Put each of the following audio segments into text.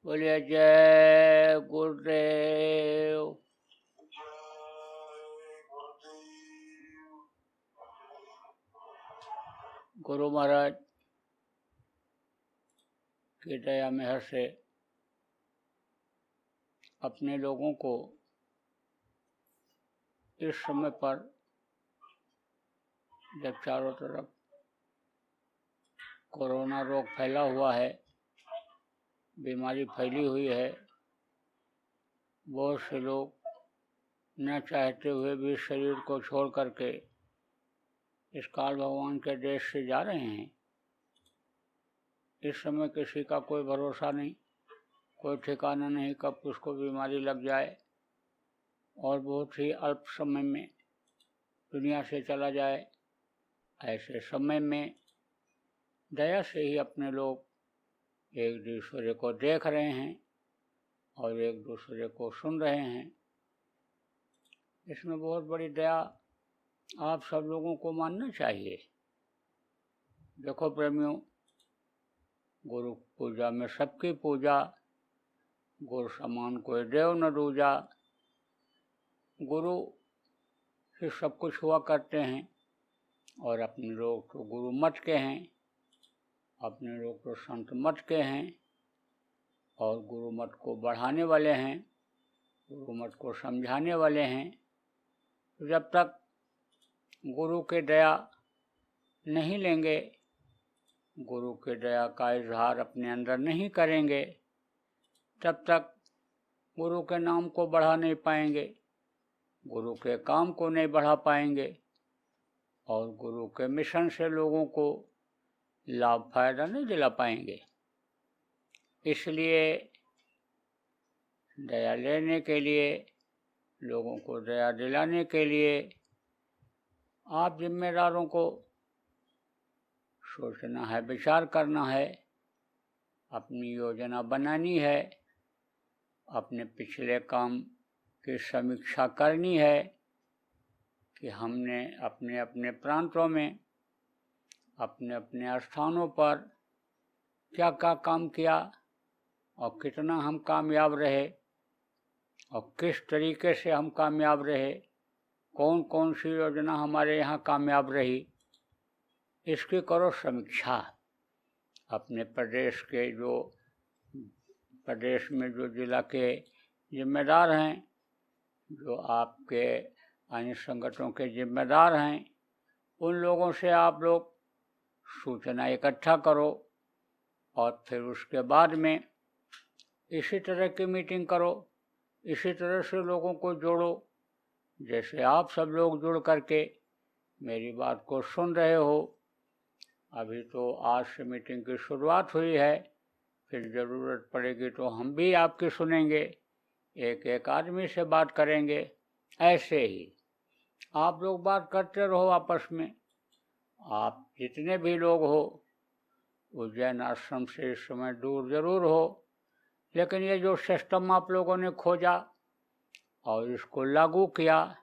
बोलिए जय गुरुदेव। गुरु महाराज की दया मेहर से अपने लोगों को इस समय पर जब चारों तरफ कोरोना रोग फैला हुआ है, बीमारी फैली हुई है, बहुत से लोग न चाहते हुए भी शरीर को छोड़ करके इस काल भगवान के देश से जा रहे हैं। इस समय किसी का कोई भरोसा नहीं, कोई ठिकाना नहीं कब किसको बीमारी लग जाए और बहुत ही अल्प समय में दुनिया से चला जाए। ऐसे समय में दया से ही अपने लोग एक दूसरे को देख रहे हैं और एक दूसरे को सुन रहे हैं। इसमें बहुत बड़ी दया आप सब लोगों को मानना चाहिए। देखो प्रेमियों, गुरु पूजा में सबकी पूजा, गुरु समान कोई देव न दूजा। गुरु से सब कुछ हुआ करते हैं और अपने लोग तो गुरु मत के हैं, अपने लोग तो संत मत के हैं और गुरु मत को बढ़ाने वाले हैं, गुरु मत को समझाने वाले हैं। तो जब तक गुरु के दया नहीं लेंगे, गुरु के दया का इजहार अपने अंदर नहीं करेंगे, तब तक गुरु के नाम को बढ़ा नहीं पाएंगे, गुरु के काम को नहीं बढ़ा पाएंगे और गुरु के मिशन से लोगों को लाभ फायदा नहीं दिला पाएंगे। इसलिए दया लेने के लिए, लोगों को दया दिलाने के लिए आप जिम्मेदारों को सोचना है, विचार करना है, अपनी योजना बनानी है, अपने पिछले काम की समीक्षा करनी है कि हमने अपने अपने प्रांतों में, अपने अपने स्थानों पर क्या क्या काम किया और कितना हम कामयाब रहे और किस तरीके से हम कामयाब रहे, कौन कौन सी योजना हमारे यहाँ कामयाब रही, इसकी करो समीक्षा। अपने प्रदेश के प्रदेश में जो जिला के जिम्मेदार हैं, जो आपके अन्य संगठनों के जिम्मेदार हैं, उन लोगों से आप लोग सूचना इकट्ठा करो और फिर उसके बाद में इसी तरह की मीटिंग करो, इसी तरह से लोगों को जोड़ो जैसे आप सब लोग जुड़ करके मेरी बात को सुन रहे हो। अभी तो आज से मीटिंग की शुरुआत हुई है, फिर ज़रूरत पड़ेगी तो हम भी आपकी सुनेंगे, एक एक आदमी से बात करेंगे। ऐसे ही आप लोग बात करते रहो आपस में। आप जितने भी लोग हो, उज्जैन आश्रम से इस समय दूर जरूर हो, लेकिन ये जो सिस्टम आप लोगों ने खोजा और इसको लागू किया,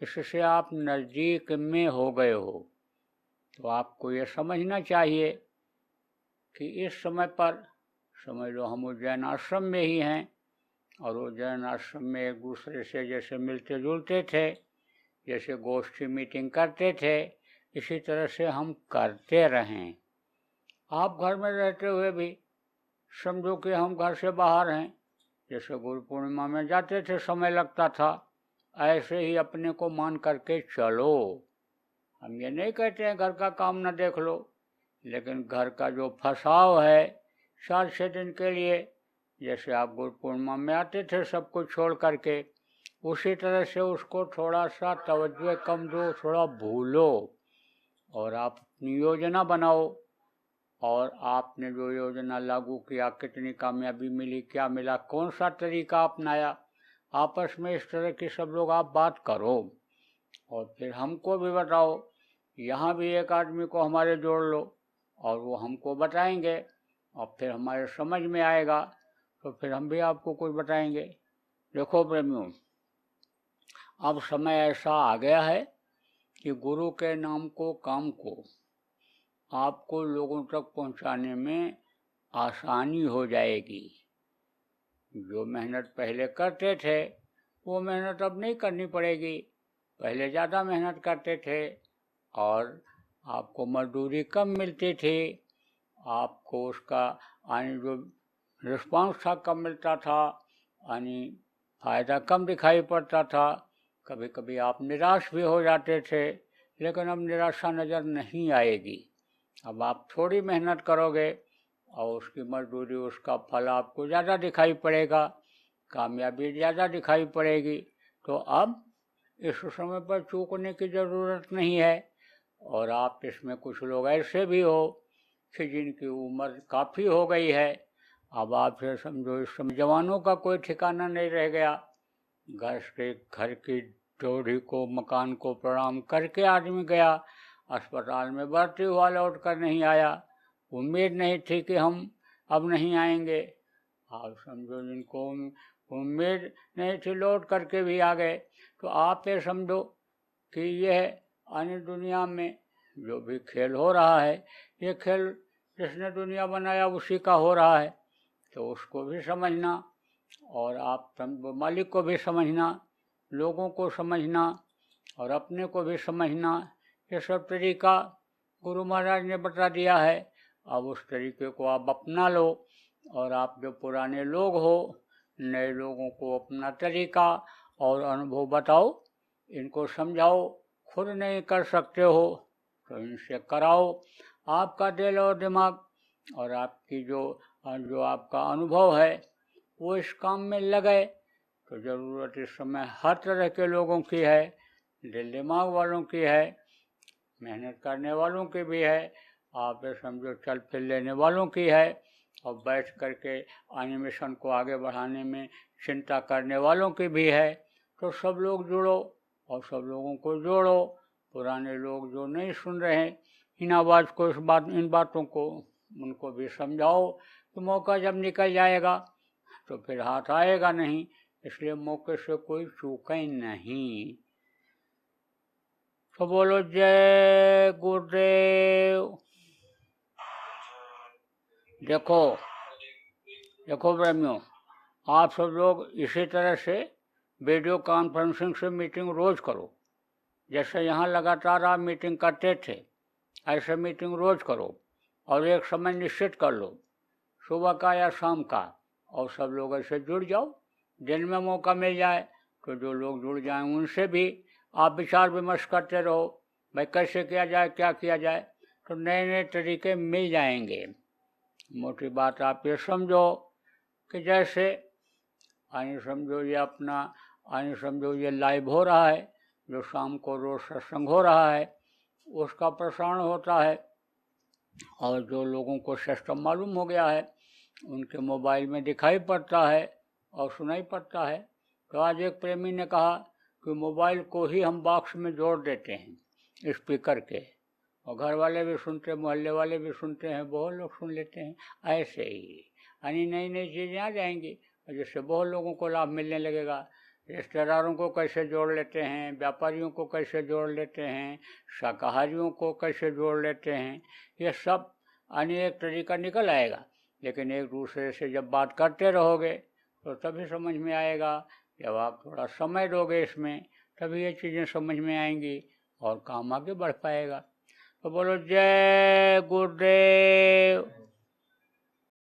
इससे आप नज़दीक में हो गए हो। तो आपको ये समझना चाहिए कि इस समय पर, समझ लो हम उज्जैन आश्रम में ही हैं और उज्जैन आश्रम में एक दूसरे से जैसे मिलते जुलते थे, जैसे गोष्ठी मीटिंग करते थे, इसी तरह से हम करते रहें। आप घर में रहते हुए भी समझो कि हम घर से बाहर हैं, जैसे गुरु पूर्णिमा में जाते थे, समय लगता था, ऐसे ही अपने को मान करके चलो। हम ये नहीं कहते हैं घर का काम न देख लो, लेकिन घर का जो फंसाव है 4-6 दिन के लिए, जैसे आप गुरु पूर्णिमा में आते थे सब कुछ छोड़ करके, उसी तरह से उसको थोड़ा सा तवज्जो कम दो, थोड़ा भूलो और आप अपनी योजना बनाओ। और आपने जो योजना लागू किया, कितनी कामयाबी मिली, क्या मिला, कौन सा तरीका अपनाया, आपस में इस तरह की सब लोग आप बात करो और फिर हमको भी बताओ। यहाँ भी एक आदमी को हमारे जोड़ लो और वो हमको बताएंगे और फिर हमारे समझ में आएगा तो फिर हम भी आपको कुछ बताएंगे। देखो प्रेमियों, अब समय ऐसा आ गया है कि गुरु के नाम को, काम को आपको लोगों तक पहुंचाने में आसानी हो जाएगी। जो मेहनत पहले करते थे वो मेहनत अब नहीं करनी पड़ेगी। पहले ज़्यादा मेहनत करते थे और आपको मजदूरी कम मिलती थी, आपको उसका यानी जो रिस्पांस था कम मिलता था, यानी फ़ायदा कम दिखाई पड़ता था। कभी कभी आप निराश भी हो जाते थे, लेकिन अब निराशा नज़र नहीं आएगी। अब आप थोड़ी मेहनत करोगे और उसकी मजदूरी, उसका फल आपको ज़्यादा दिखाई पड़ेगा, कामयाबी ज़्यादा दिखाई पड़ेगी। तो अब इस समय पर चूकने की ज़रूरत नहीं है। और आप इसमें कुछ लोग ऐसे भी हो कि जिनकी उम्र काफ़ी हो गई है, अब आप फिर समझो इस समय जवानों का कोई ठिकाना नहीं रह गया। घर की ड्योढ़ी को, मकान को प्रणाम करके आदमी गया, अस्पताल में भर्ती हुआ, लौट कर नहीं आया। उम्मीद नहीं थी कि हम अब नहीं आएंगे। आप समझो जिनको उम्मीद नहीं थी, लौट करके भी आ गए। तो आप ये समझो कि यह अन्य दुनिया में जो भी खेल हो रहा है, ये खेल जिसने दुनिया बनाया उसी का हो रहा है। तो उसको भी समझना और आप मालिक को भी समझना, लोगों को समझना और अपने को भी समझना, ये सब तरीका गुरु महाराज ने बता दिया है। अब उस तरीके को आप अपना लो और आप जो पुराने लोग हो, नए लोगों को अपना तरीका और अनुभव बताओ, इनको समझाओ। खुद नहीं कर सकते हो तो इनसे कराओ। आपका दिल और दिमाग और आपकी जो आपका अनुभव है वो इस काम में लगे तो ज़रूरत इस समय हर तरह के लोगों की है, दिल दिमाग वालों की है, मेहनत करने वालों की भी है, आप ये समझो चल फिर लेने वालों की है, और बैठ करके एनिमेशन को आगे बढ़ाने में चिंता करने वालों की भी है। तो सब लोग जुड़ो और सब लोगों को जोड़ो। पुराने लोग जो नहीं सुन रहे हैं इन बातों को उनको भी समझाओ कि मौका जब निकल जाएगा तो फिर हाथ आएगा नहीं, इसलिए मौके से कोई चूके नहीं। तो बोलो जय गुरुदेव। देखो ब्रह्मियों, आप सब लोग इसी तरह से वीडियो कॉन्फ्रेंसिंग से मीटिंग रोज करो। जैसे यहाँ लगातार आप मीटिंग करते थे, ऐसे मीटिंग रोज करो और एक समय निश्चित कर लो, सुबह का या शाम का, और सब लोग ऐसे जुड़ जाओ। दिन में मौका मिल जाए तो जो लोग जुड़ जाएं उनसे भी आप विचार विमर्श करते रहो, भाई कैसे किया जाए, क्या किया जाए, तो नए नए तरीके मिल जाएंगे। मोटी बात आप ये समझो कि जैसे समझो ये लाइव हो रहा है, जो शाम को रोज सत्संग हो रहा है उसका प्रसारण होता है, और जो लोगों को सिस्टम मालूम हो गया है उनके मोबाइल में दिखाई पड़ता है और सुनाई पड़ता है। तो आज एक प्रेमी ने कहा कि मोबाइल को ही हम बॉक्स में जोड़ देते हैं स्पीकर के, और घर वाले भी सुनते हैं, मोहल्ले वाले भी सुनते हैं, बहुत लोग सुन लेते हैं। ऐसे ही यानी नई नई चीज़ें आ जाएंगी और जिससे बहुत लोगों को लाभ मिलने लगेगा। रिश्तेदारों को कैसे जोड़ लेते हैं, व्यापारियों को कैसे जोड़ लेते हैं, शाकाहारियों को कैसे जोड़ लेते हैं, ये सब यानी एक तरीका निकल आएगा। लेकिन एक दूसरे से जब बात करते रहोगे तो तभी समझ में आएगा। जब आप थोड़ा समय दोगे इसमें तभी ये चीज़ें समझ में आएंगी और काम आगे बढ़ पाएगा। तो बोलो जय गुरुदेव।